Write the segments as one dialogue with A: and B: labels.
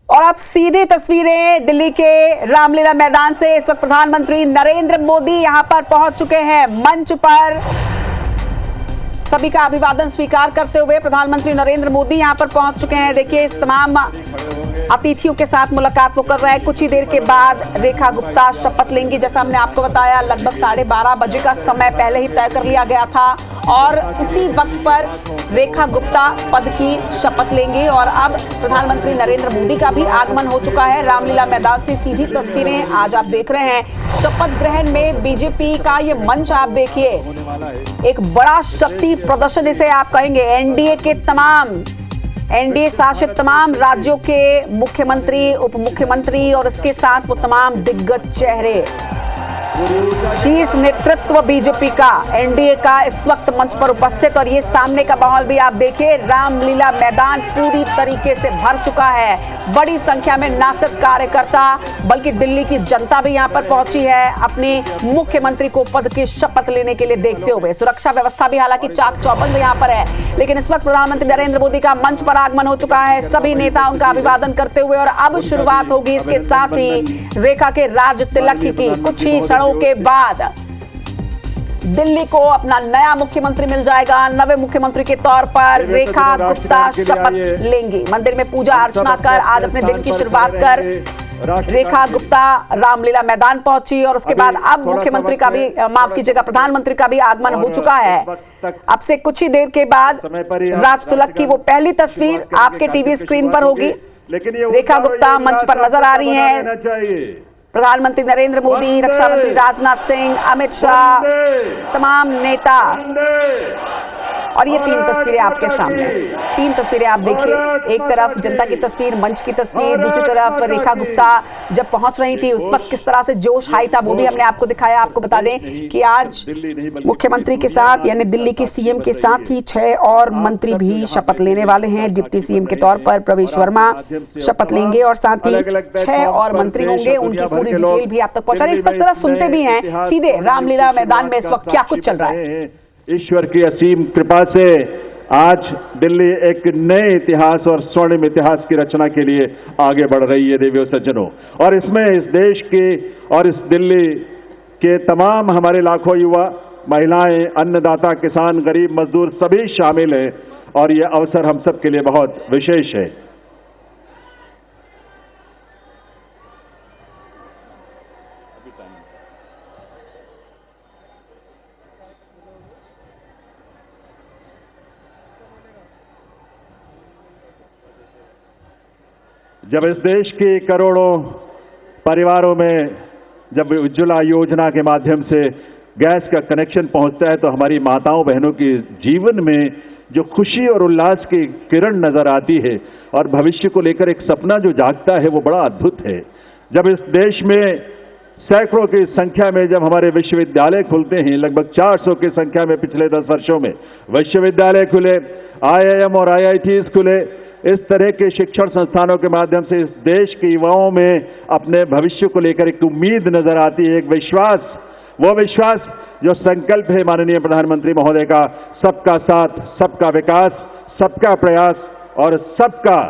A: और अब सीधी तस्वीरें दिल्ली के रामलीला मैदान से। इस वक्त प्रधानमंत्री नरेंद्र मोदी यहां पर पहुंच चुके हैं। मंच पर सभी का अभिवादन स्वीकार करते हुए प्रधानमंत्री नरेंद्र मोदी यहां पर पहुंच चुके हैं। देखिए, इस तमाम अतिथियों के साथ मुलाकात वो कर रहे हैं। कुछ ही देर के बाद रेखा गुप्ता शपथ लेंगी। जैसा हमने आपको बताया, लगभग 12:30 बजे का समय पहले ही तय कर लिया गया था और उसी वक्त पर रेखा गुप्ता पद की शपथ लेंगे। और अब प्रधानमंत्री नरेंद्र मोदी का भी आगमन हो चुका है। रामलीला मैदान से सीधी तस्वीरें आज आप देख रहे हैं। शपथ ग्रहण में बीजेपी का ये मंच आप देखिए, एक बड़ा शक्ति प्रदर्शन इसे आप कहेंगे। एनडीए शासित तमाम राज्यों के मुख्यमंत्री, उप मुख्यमंत्री और इसके साथ वो तमाम दिग्गज चेहरे, शीर्ष नेतृत्व बीजेपी का, एनडीए का इस वक्त मंच पर उपस्थित। और ये सामने का माहौल भी आप देखिए, रामलीला मैदान पूरी तरीके से भर चुका है। बड़ी संख्या में न सिर्फ कार्यकर्ता बल्कि दिल्ली की जनता भी यहां पर पहुंची है अपने मुख्यमंत्री को पद की शपथ लेने के लिए देखते हुए। सुरक्षा व्यवस्था भी हालांकि चाक चौबंद यहां पर है, लेकिन इस वक्त प्रधानमंत्री नरेंद्र मोदी का मंच पर आगमन हो चुका है। सभी नेता उनका अभिवादन करते हुए, और अब शुरुआत होगी इसके साथ ही रेखा के राज तिलक की। कुछ ही क्षणों के बाद दिल्ली को अपना नया मुख्यमंत्री मिल जाएगा। नवे मुख्यमंत्री के तौर पर रेखा गुप्ता शपथ लेंगी। मंदिर में पूजा अर्चना कर आज अपने दिन की शुरुआत कर रेखा गुप्ता रामलीला मैदान पहुंची। और उसके बाद अब मुख्यमंत्री का भी, माफ कीजिएगा, प्रधानमंत्री का भी आगमन हो चुका है। अब से कुछ ही देर के बाद राज तिलक की वो पहली तस्वीर आपके टीवी स्क्रीन पर होगी। रेखा गुप्ता मंच पर नजर आ रही हैं। प्रधानमंत्री नरेंद्र मोदी, रक्षा मंत्री राजनाथ सिंह, अमित शाह, तमाम नेता। और ये 3 तस्वीरें आपके सामने, 3 तस्वीरें आप देखिए। एक तरफ जनता की तस्वीर, मंच की तस्वीर, दूसरी तरफ रेखा गुप्ता जब पहुंच रही थी उस वक्त किस तरह से जोश हाई था वो भी हमने आपको दिखाया। आपको बता दें कि आज मुख्यमंत्री के साथ, यानी दिल्ली के सीएम के साथ ही 6 और मंत्री भी शपथ लेने वाले हैं। डिप्टी सीएम के तौर पर प्रवेश वर्मा शपथ लेंगे और साथ ही 6 और मंत्री होंगे। उनकी पूरी डिटेल भी आप तक पहुंचा रही। इस वक्त सुनते भी हैं सीधे रामलीला मैदान में इस वक्त क्या कुछ चल रहा है।
B: ईश्वर की असीम कृपा से आज दिल्ली एक नए इतिहास और स्वर्णिम इतिहास की रचना के लिए आगे बढ़ रही है देवियों सज्जनों। और इसमें इस देश के और इस दिल्ली के तमाम हमारे लाखों युवा, महिलाएं, अन्नदाता, किसान, गरीब, मजदूर सभी शामिल हैं। और ये अवसर हम सब के लिए बहुत विशेष है। जब इस देश के करोड़ों परिवारों में जब उज्ज्वला योजना के माध्यम से गैस का कनेक्शन पहुंचता है तो हमारी माताओं बहनों के जीवन में जो खुशी और उल्लास की किरण नजर आती है और भविष्य को लेकर एक सपना जो जागता है वो बड़ा अद्भुत है। जब इस देश में सैकड़ों की संख्या में जब हमारे विश्वविद्यालय खुलते हैं, लगभग 400 की संख्या में पिछले 10 वर्षों में विश्वविद्यालय खुले, IIM और IITs खुले, इस तरह के शिक्षण संस्थानों के माध्यम से इस देश के युवाओं में अपने भविष्य को लेकर एक उम्मीद नजर आती है, एक विश्वास। वो विश्वास जो संकल्प है माननीय प्रधानमंत्री महोदय का, सबका साथ, सबका विकास, सबका प्रयास और सबका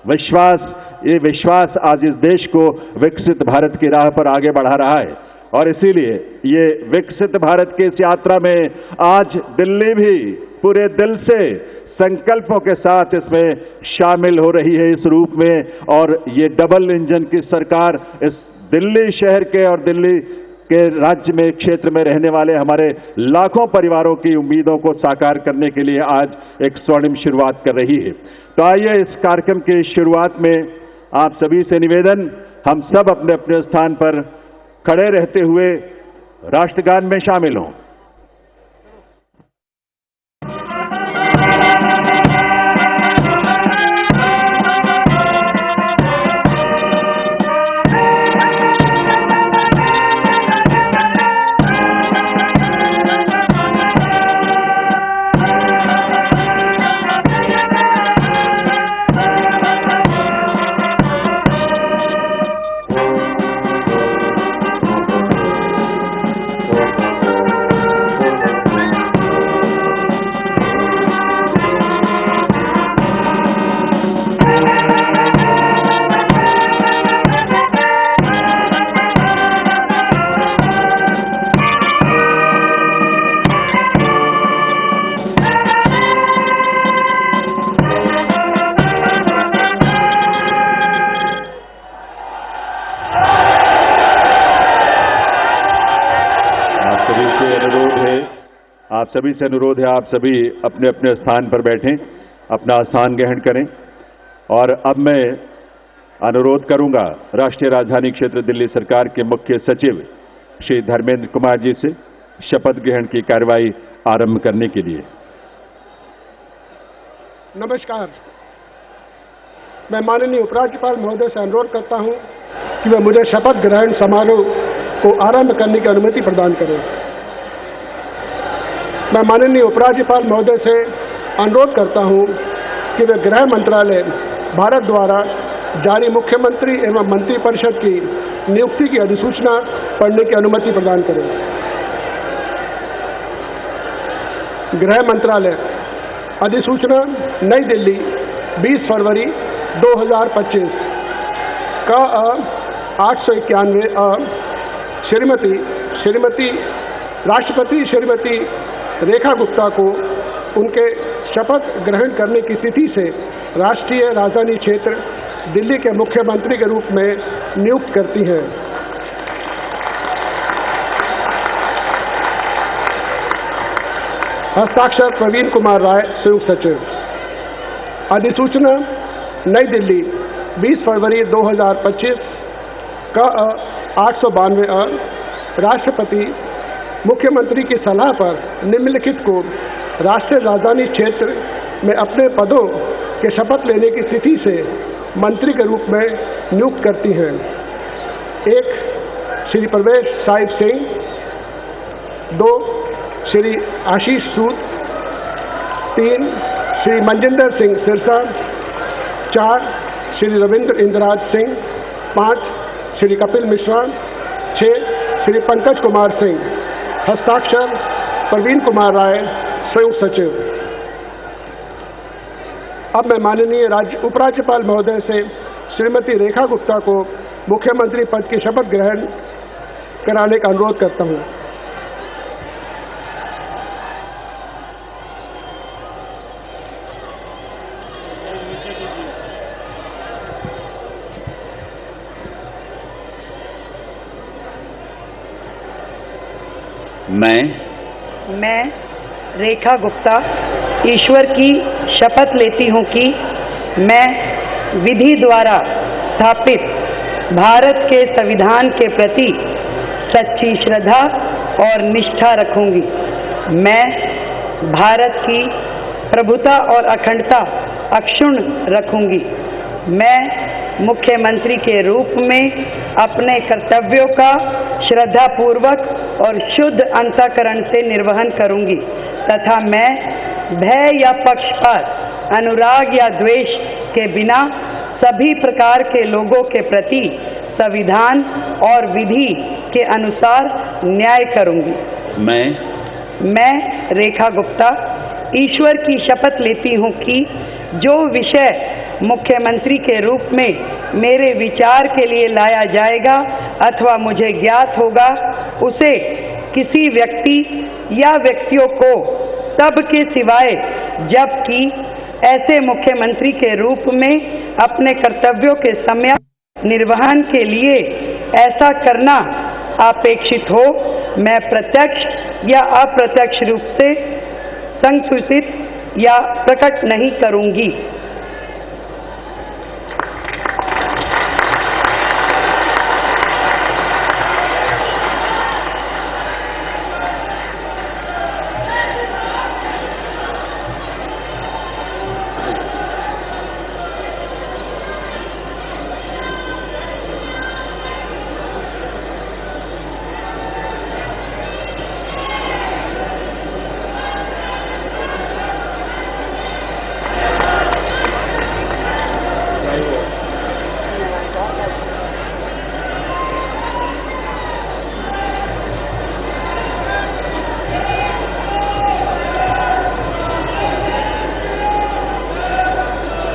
B: विश्वास। ये विश्वास आज इस देश को विकसित भारत की राह पर आगे बढ़ा रहा है। और इसीलिए ये विकसित भारत की इस यात्रा में आज दिल्ली भी पूरे दिल से संकल्पों के साथ इसमें शामिल हो रही है इस रूप में। और ये डबल इंजन की सरकार इस दिल्ली शहर के और दिल्ली के राज्य में, क्षेत्र में रहने वाले हमारे लाखों परिवारों की उम्मीदों को साकार करने के लिए आज एक स्वर्णिम शुरुआत कर रही है। तो आइए इस कार्यक्रम की शुरुआत में आप सभी से निवेदन, हम सब अपने अपने स्थान पर खड़े रहते हुए राष्ट्रगान में शामिल हों। आप सभी से अनुरोध है, आप सभी अपने अपने स्थान पर बैठें, अपना स्थान ग्रहण करें। और अब मैं अनुरोध करूंगा राष्ट्रीय राजधानी क्षेत्र दिल्ली सरकार के मुख्य सचिव श्री धर्मेंद्र कुमार जी से शपथ ग्रहण की कार्यवाही आरंभ करने के लिए।
C: नमस्कार। मैं माननीय उपराज्यपाल महोदय से अनुरोध करता हूं कि वे मुझे शपथ ग्रहण समारोह को आरंभ करने की अनुमति प्रदान करें। मैं माननीय उपराज्यपाल महोदय से अनुरोध करता हूं कि वे गृह मंत्रालय भारत द्वारा जारी मुख्यमंत्री एवं मंत्रिपरिषद की नियुक्ति की अधिसूचना पढ़ने की अनुमति प्रदान करें। गृह मंत्रालय अधिसूचना नई दिल्ली 20 फरवरी 2025 का 891 श्रीमती राष्ट्रपति श्रीमती रेखा गुप्ता को उनके शपथ ग्रहण करने की तिथि से राष्ट्रीय राजधानी क्षेत्र दिल्ली के मुख्यमंत्री के रूप में नियुक्त करती हैं। हस्ताक्षर प्रवीण कुमार राय, संयुक्त सचिव। अधिसूचना नई दिल्ली 20 फरवरी 2025 का 892 राष्ट्रपति मुख्यमंत्री की सलाह पर निम्नलिखित को राष्ट्रीय राजधानी क्षेत्र में अपने पदों के शपथ लेने की तिथि से मंत्री के रूप में नियुक्त करती हैं। 1 श्री प्रवेश साहिब सिंह, 2 श्री आशीष सूद, 3 श्री मनजिंदर सिंह सिरसा, 4 श्री रविंद्र इंद्रराज सिंह, 5 श्री कपिल मिश्रा, 6 श्री पंकज कुमार सिंह। हस्ताक्षर प्रवीण कुमार राय, संयुक्त सचिव। अब मैं माननीय उपराज्यपाल महोदय से श्रीमती रेखा गुप्ता को मुख्यमंत्री पद की शपथ ग्रहण कराने का अनुरोध करता हूं।
D: मैं रेखा गुप्ता ईश्वर की शपथ लेती हूँ कि मैं विधि द्वारा स्थापित भारत के संविधान के प्रति सच्ची श्रद्धा और निष्ठा रखूँगी। मैं भारत की प्रभुता और अखंडता अक्षुण्ण रखूँगी। मैं मुख्यमंत्री के रूप में अपने कर्तव्यों का श्रद्धापूर्वक और शुद्ध अंतःकरण से निर्वहन करूंगी तथा मैं भय या पक्षपात, अनुराग या द्वेष के बिना सभी प्रकार के लोगों के प्रति संविधान और विधि के अनुसार न्याय करूंगी। मैं रेखा गुप्ता ईश्वर की शपथ लेती हूँ कि जो विषय मुख्यमंत्री के रूप में मेरे विचार के लिए लाया जाएगा अथवा मुझे ज्ञात होगा, उसे किसी व्यक्ति या व्यक्तियों को तब के सिवाय जबकि ऐसे मुख्यमंत्री के रूप में अपने कर्तव्यों के समय निर्वहन के लिए ऐसा करना अपेक्षित हो, मैं प्रत्यक्ष या अप्रत्यक्ष रूप से संसूचित या प्रकट नहीं करूंगी।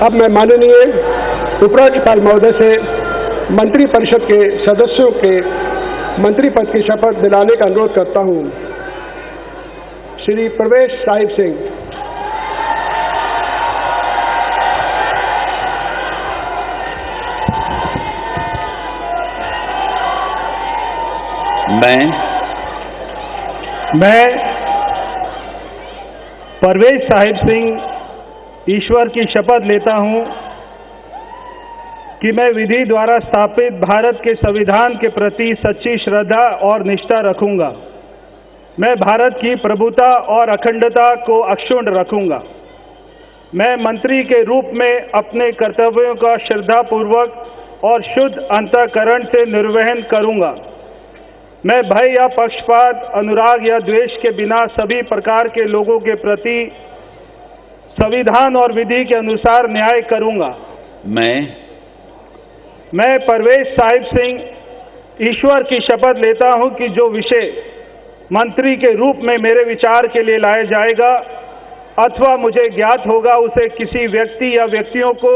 C: अब मैं माननीय उपराज्यपाल महोदय से मंत्रिपरिषद के सदस्यों के मंत्री पद की शपथ दिलाने का अनुरोध करता हूं। श्री प्रवेश साहिब सिंह,
B: मैं
E: परवेज साहिब सिंह ईश्वर की शपथ लेता हूं कि मैं विधि द्वारा स्थापित भारत के संविधान के प्रति सच्ची श्रद्धा और निष्ठा रखूंगा। मैं भारत की प्रभुता और अखंडता को अक्षुण्ण रखूंगा। मैं मंत्री के रूप में अपने कर्तव्यों का श्रद्धापूर्वक और शुद्ध अंतःकरण से निर्वहन करूंगा। मैं भय या पक्षपात, अनुराग या द्वेष के बिना सभी प्रकार के लोगों के प्रति संविधान और विधि के अनुसार न्याय करूंगा। मैं परवेज साहिब सिंह ईश्वर की शपथ लेता हूं कि जो विषय मंत्री के रूप में मेरे विचार के लिए लाया जाएगा अथवा मुझे ज्ञात होगा, उसे किसी व्यक्ति या व्यक्तियों को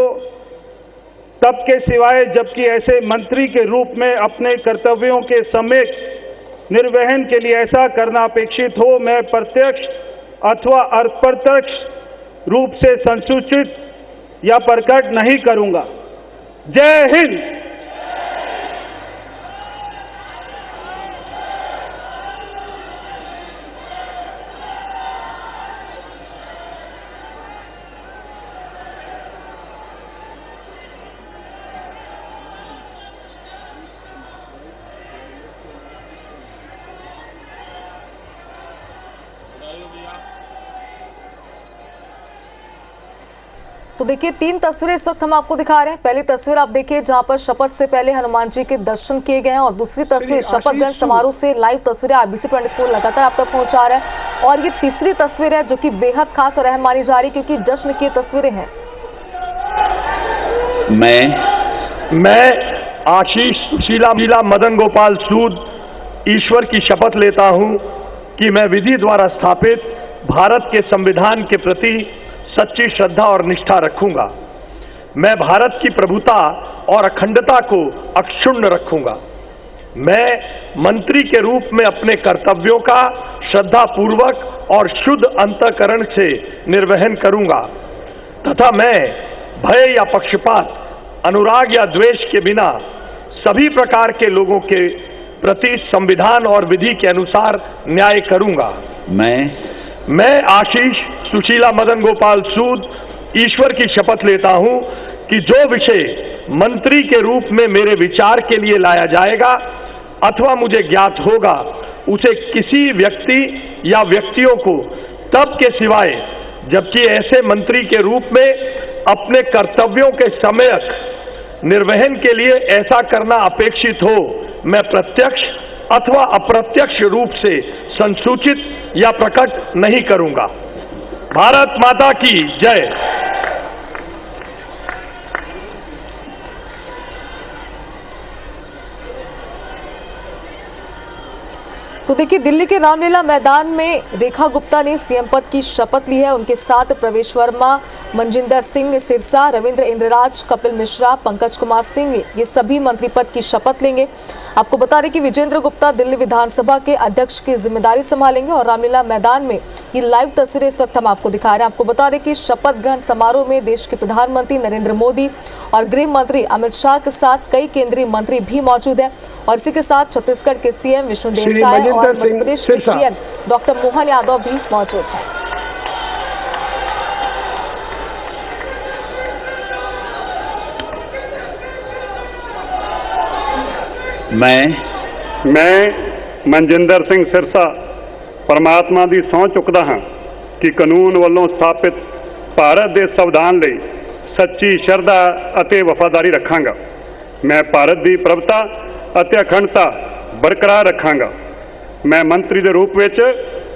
E: तब के सिवाय जबकि ऐसे मंत्री के रूप में अपने कर्तव्यों के सम्यक निर्वहन के लिए ऐसा करना अपेक्षित हो, मैं प्रत्यक्ष अथवा अप्रत्यक्ष रूप से संसूचित या प्रकट नहीं करूंगा। जय हिंद।
F: तो देखिए 3 तस्वीरें इस वक्त हम आपको दिखा रहे हैं। पहली तस्वीर आप देखिए जहां पर शपथ से पहले हनुमान जी के दर्शन किए गए हैं और दूसरी तस्वीर शपथ ग्रहण समारोह से लाइव तस्वीरें IBC 24 लगातार आप तक पहुंचा रहा है। और ये तीसरी तस्वीर है जो कि बेहद खास और अहम मानी जा रही क्योंकि जश्न की तस्वीरें हैं।
G: मैं आशीष सुशीला मदन गोपाल सूद ईश्वर की शपथ लेता हूं कि मैं विधि द्वारा स्थापित भारत के संविधान के प्रति सच्ची श्रद्धा और निष्ठा रखूंगा। मैं भारत की प्रभुता और अखंडता को अक्षुण्ण रखूंगा। मैं मंत्री के रूप में अपने कर्तव्यों का श्रद्धापूर्वक और शुद्ध अंतःकरण से निर्वहन करूंगा तथा मैं भय या पक्षपात, अनुराग या द्वेष के बिना सभी प्रकार के लोगों के प्रति संविधान और विधि के अनुसार न्याय करूंगा। मैं आशीष सुशीला मदन गोपाल सूद ईश्वर की शपथ लेता हूं कि जो विषय मंत्री के रूप में मेरे विचार के लिए लाया जाएगा अथवा मुझे ज्ञात होगा, उसे किसी व्यक्ति या व्यक्तियों को तब के सिवाय जबकि ऐसे मंत्री के रूप में अपने कर्तव्यों के सम्यक निर्वहन के लिए ऐसा करना अपेक्षित हो, मैं प्रत्यक्ष अथवा अप्रत्यक्ष रूप से संसूचित या प्रकट नहीं करूंगा। भारत माता की जय।
F: तो देखिए दिल्ली के रामलीला मैदान में रेखा गुप्ता ने सीएम पद की शपथ ली है। उनके साथ प्रवेश वर्मा, मनजिंदर सिंह सिरसा, रविंद्र इंद्रराज, कपिल मिश्रा, पंकज कुमार सिंह ये सभी मंत्री पद की शपथ लेंगे। आपको बता दें कि विजेंद्र गुप्ता दिल्ली विधानसभा के अध्यक्ष की जिम्मेदारी संभालेंगे और रामलीला मैदान में ये लाइव तस्वीरें इस वक्त हम आपको दिखा रहे हैं। आपको बता दें कि शपथ ग्रहण समारोह में देश के प्रधानमंत्री नरेंद्र मोदी और गृह मंत्री अमित शाह के साथ कई केंद्रीय मंत्री भी मौजूद हैं और इसी के साथ छत्तीसगढ़ के सीएम विष्णुदेव साय और मध्य प्रदेश के सीएम डॉक्टर मोहन यादव भी मौजूद हैं।
H: मैं मनजिंदर सिंह सिरसा परमात्मा ਦੀ ਸਹੁੰ ਚੁੱਕਦਾ ਹਾਂ ਕਿ ਕਾਨੂੰਨ ਵੱਲੋਂ ਸਥਾਪਿਤ ਭਾਰਤ ਦੇ ਸੰਵਿਧਾਨ ਲਈ ਸੱਚੀ ਸ਼ਰਧਾ ਅਤੇ ਵਫਾਦਾਰੀ ਰੱਖਾਂਗਾ। ਮੈਂ ਭਾਰਤ ਦੀ ਪ੍ਰਭੁਤਾ ਅਤੇ ਅਖੰਡਤਾ ਬਰਕਰਾਰ ਰੱਖਾਂਗਾ। ਮੈਂ ਮੰਤਰੀ ਦੇ ਰੂਪ ਵਿੱਚ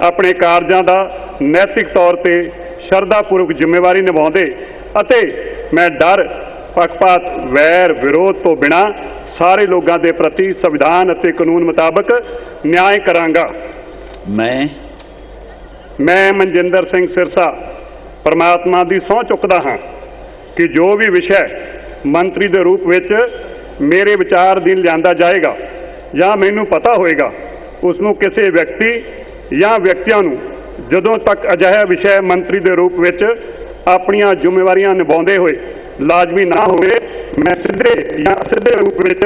H: ਆਪਣੇ ਕਾਰਜਾਂ ਦਾ ਨੈਤਿਕ ਤੌਰ ਤੇ ਸ਼ਰਧਾਪੂਰਵਕ ਜ਼ਿੰਮੇਵਾਰੀ ਨਿਭਾਉਂਦੇ ਅਤੇ ਮੈਂ ਡਰ, ਪੱਖਪਾਤ, ਵੈਰ, ਵਿਰੋਧ ਤੋਂ ਬਿਨਾਂ ਸਾਰੇ ਲੋਕਾਂ ਦੇ ਪ੍ਰਤੀ ਸੰਵਿਧਾਨ ਅਤੇ ਕਾਨੂੰਨ ਮੁਤਾਬਕ ਨਿਆਂ ਕਰਾਂਗਾ। ਮੈਂ ਮਨਜਿੰਦਰ ਸਿੰਘ ਸਿਰਸਾ ਪਰਮਾਤਮਾ ਦੀ ਸਹੁੰ ਚੁੱਕਦਾ ਹਾਂ ਕਿ ਜੋ ਵੀ ਵਿਸ਼ਾ ਮੰਤਰੀ ਦੇ ਰੂਪ ਵਿੱਚ ਮੇਰੇ ਵਿਚਾਰ ਅਧੀਨ ਲਿਆਂਦਾ ਜਾਏਗਾ ਜਾਂ ਮੈਨੂੰ ਪਤਾ ਹੋਏਗਾ, ਉਸ ਨੂੰ ਕਿਸੇ ਵਿਅਕਤੀ ਜਾਂ ਵਿਅਕਤੀਆਂ ਨੂੰ ਜਦੋਂ ਤੱਕ ਅਜਿਹਾ ਵਿਸ਼ਾ ਮੰਤਰੀ ਦੇ ਰੂਪ ਵਿੱਚ ਆਪਣੀਆਂ ਜ਼ਿੰਮੇਵਾਰੀਆਂ ਨਿਭਾਉਂਦੇ ਹੋਏ ਲਾਜ਼ਮੀ ਨਾ ਹੋਵੇ, ਮੈਂ ਸਿੱਧੇ ਜਾਂ ਅਸਿੱਧੇ ਰੂਪ ਵਿੱਚ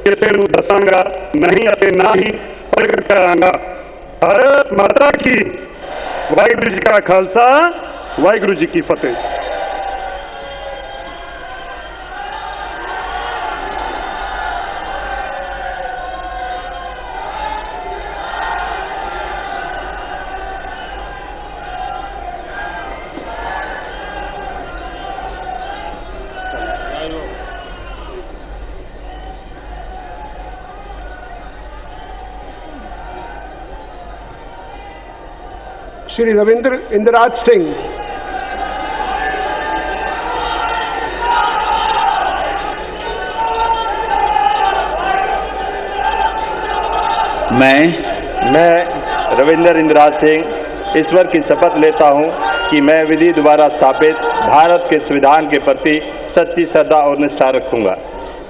H: ਕਿਸੇ ਨੂੰ ਦੱਸਾਂਗਾ ਨਹੀਂ ਅਤੇ ਨਾ ਹੀ ਪ੍ਰਗਟ ਕਰਾਂਗਾ। भारत माता की वाहिगुरू जी का खालसा, वाहिगुरू जी की फतेह।
C: श्री रविंद्र इंद्रराज सिंह,
G: मैं रविंद्र इंद्रराज सिंह ईश्वर की शपथ लेता हूं कि मैं विधि द्वारा स्थापित भारत के संविधान के प्रति सच्ची श्रद्धा और निष्ठा रखूंगा।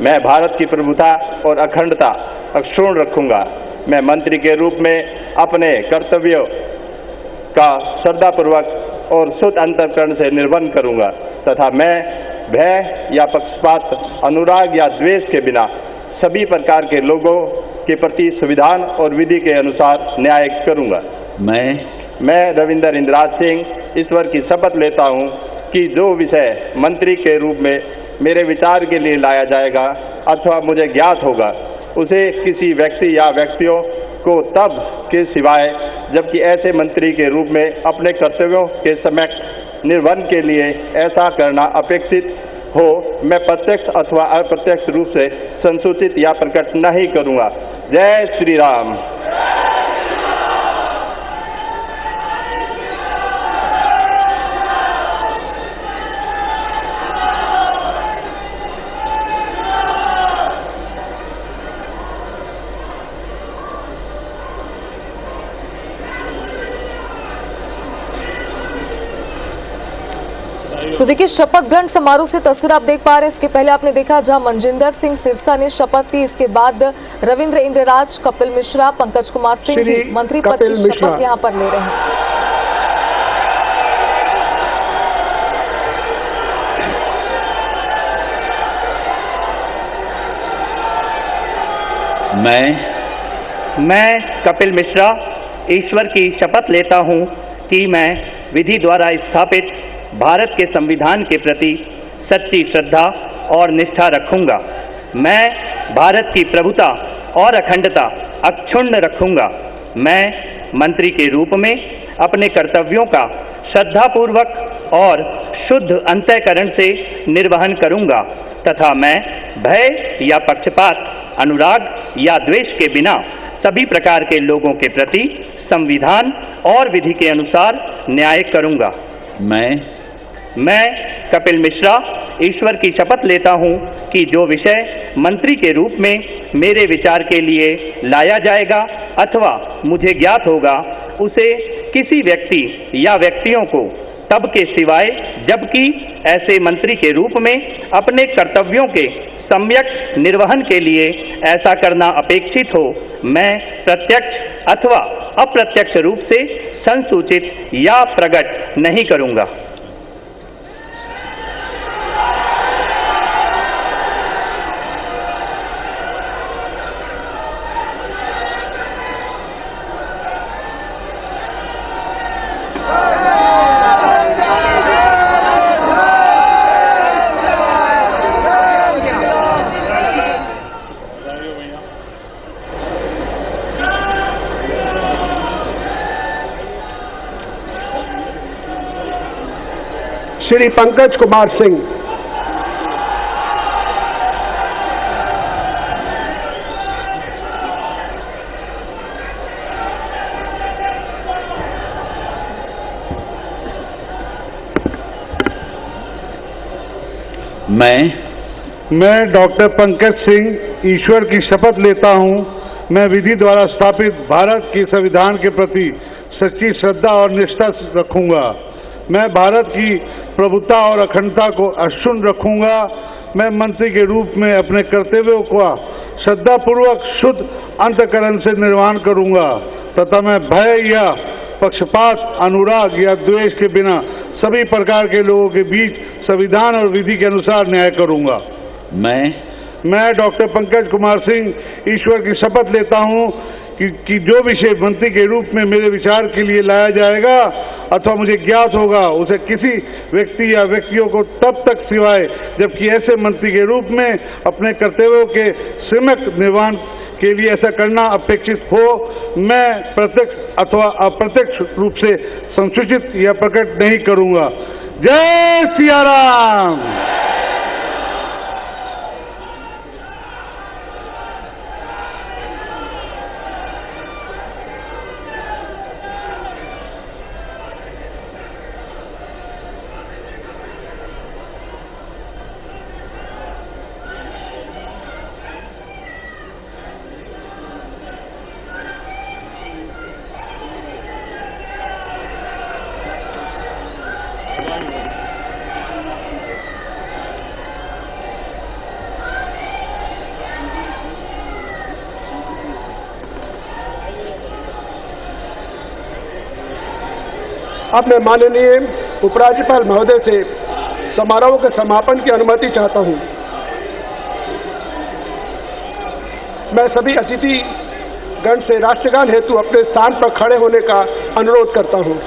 G: मैं भारत की प्रभुता और अखंडता अक्षुण्ण रखूंगा। मैं मंत्री के रूप में अपने कर्तव्यों का श्रद्धापूर्वक और शुद्ध अंतःकरण से निर्वहन करूंगा तथा मैं भय या पक्षपात, अनुराग या द्वेष के बिना सभी प्रकार के लोगों के प्रति संविधान और विधि के अनुसार न्याय करूंगा। मैं रविंद्र इंद्रराज सिंह ईश्वर की शपथ लेता हूं कि जो विषय मंत्री के रूप में मेरे विचार के लिए लाया जाएगा अथवा मुझे ज्ञात होगा उसे किसी व्यक्ति या व्यक्तियों को तब के सिवाय जबकि ऐसे मंत्री के रूप में अपने कर्तव्यों के समय निर्वहन के लिए ऐसा करना अपेक्षित हो मैं प्रत्यक्ष अथवा अप्रत्यक्ष रूप से संसूचित या प्रकट नहीं करूंगा। जय श्री राम।
F: तो देखिए, शपथ ग्रहण समारोह से तस्वीर आप देख पा रहे हैं। इसके पहले आपने देखा जहां मनजिंदर सिंह सिरसा ने शपथ ली, इसके बाद रविंद्र इंद्रराज, कपिल मिश्रा, पंकज कुमार सिंह भी मंत्री पद की शपथ यहां पर ले रहे हैं।
I: मैं कपिल मिश्रा ईश्वर की शपथ लेता हूं कि मैं विधि द्वारा स्थापित भारत के संविधान के प्रति सच्ची श्रद्धा और निष्ठा रखूंगा। मैं भारत की प्रभुता और अखंडता अक्षुण्ण रखूंगा। मैं मंत्री के रूप में अपने कर्तव्यों का श्रद्धापूर्वक और शुद्ध अंतःकरण से निर्वहन करूंगा तथा मैं भय या पक्षपात, अनुराग या द्वेष के बिना सभी प्रकार के लोगों के प्रति संविधान और विधि के अनुसार न्याय करूंगा। मैं कपिल मिश्रा ईश्वर की शपथ लेता हूं कि जो विषय मंत्री के रूप में मेरे विचार के लिए लाया जाएगा अथवा मुझे ज्ञात होगा उसे किसी व्यक्ति या व्यक्तियों को तब के सिवाय जबकि ऐसे मंत्री के रूप में अपने कर्तव्यों के सम्यक निर्वहन के लिए ऐसा करना अपेक्षित हो मैं प्रत्यक्ष अथवा अप्रत्यक्ष रूप से संसूचित या प्रकट नहीं करूंगा।
C: श्री पंकज कुमार सिंह,
E: मैं डॉक्टर पंकज सिंह ईश्वर की शपथ लेता हूं मैं विधि द्वारा स्थापित भारत के संविधान के प्रति सच्ची श्रद्धा और निष्ठा रखूंगा। मैं भारत की प्रभुता और अखंडता को अक्षुण्ण रखूंगा। मैं मंत्री के रूप में अपने कर्तव्यों का श्रद्धापूर्वक शुद्ध अंतःकरण से निर्वहन करूंगा तथा मैं भय या पक्षपात, अनुराग या द्वेष के बिना सभी प्रकार के लोगों के बीच संविधान और विधि के अनुसार न्याय करूंगा। मैं डॉक्टर पंकज कुमार सिंह ईश्वर की शपथ लेता हूं कि जो विषय मंत्री के रूप में मेरे विचार के लिए लाया जाएगा अथवा मुझे ज्ञात होगा उसे किसी व्यक्ति या व्यक्तियों को तब तक सिवाय जबकि ऐसे मंत्री के रूप में अपने कर्तव्यों के सम्यक निर्वहन के लिए ऐसा करना अपेक्षित हो, मैं प्रत्यक्ष अथवा अप्रत्यक्ष रूप से संसूचित या प्रकट नहीं करूंगा। जय सिया राम।
C: अब मैं माननीय उपराज्यपाल महोदय से समारोह के समापन की अनुमति चाहता हूं। मैं सभी अतिथि गण से राष्ट्रगान हेतु अपने स्थान पर खड़े होने का अनुरोध करता हूं।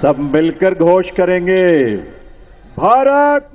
B: सब मिलकर घोष करेंगे, भारत